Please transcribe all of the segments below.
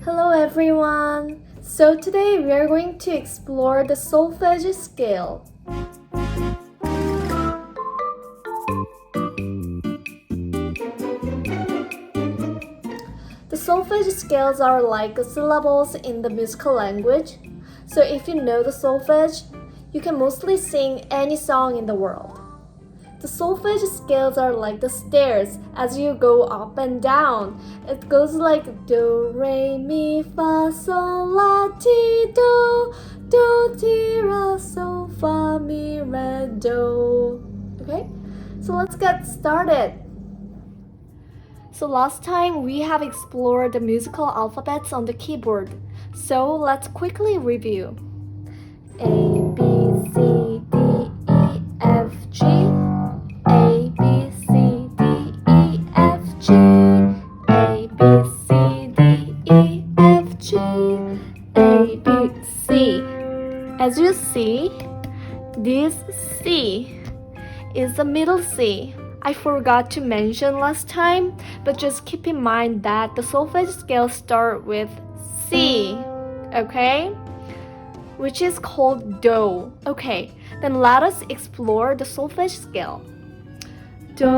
Hello everyone! So today we are going to explore the solfège scale. The solfège scales are like syllables in the musical language. So if you know the solfège, you can mostly sing any song in the world. The solfège scales are like the stairs as you go up and down. It goes like do, re, mi, fa, sol, la, ti, do, ti, ra, sol, fa, mi, re, do. Okay, so let's get started. So last time we have explored the musical alphabets on the keyboard. So let's quickly review. A, B, C, D, E, F, G. A, B, C, D, E, F, G. A, B, C, D, E, F, G. A, B, C. As you see, this C is the middle C. I forgot to mention last time, but just keep in mind that the solfège scale starts with C, okay? Which is called do. Okay, then let us explore the solfège scale. Do,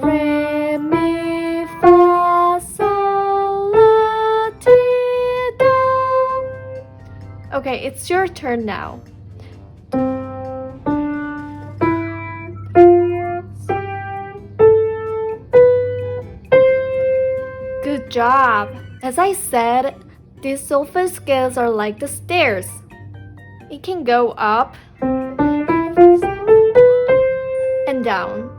re, mi, fa, sol, la, ti, do. Okay, it's your turn now. Good job! As I said, these solfège scales are like the stairs. It can go up and down.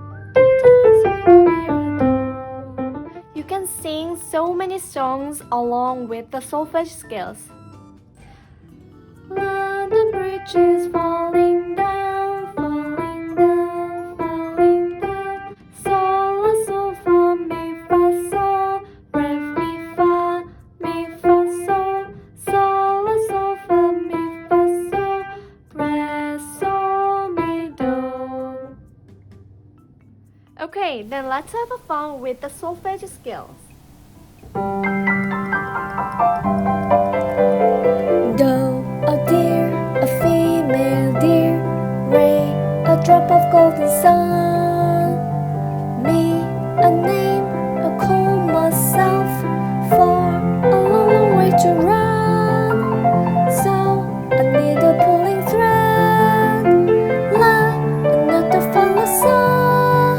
You can sing so many songs along with the solfège scales. London Bridge is falling down, falling down, falling down. Sol, la, sol, fa, mi, fa, sol, re, mi, fa, sol, sol, la, sol, fa, mi, fa, sol, re, sol, mi, do. Okay, then let's have a fun with the solfège scales. Do, a deer, a female deer. Re, a drop of golden sun. Mi, a name, I call myself. For a long, long way to run. So, I need a pulling thread. La, a note to follow song.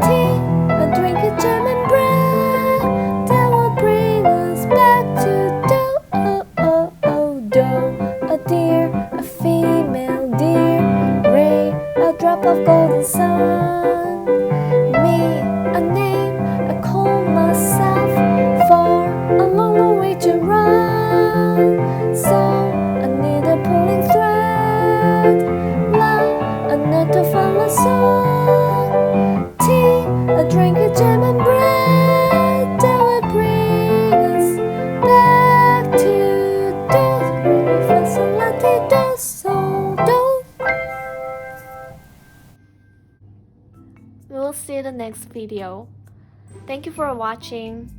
Tea, a drink of jam and bread. That will bring us back to do. Do, a deer, a female deer. Re, a drop of golden sun. Me, a name, I call myself. For a long, long way to run. So, I need a pulling thread. La, a note to follow song. Tea, a drink of jam and bread. That will bring us back to do. Re, fa, sol, la, ti, do, sol, do. We will see you in the next video. Thank you for watching.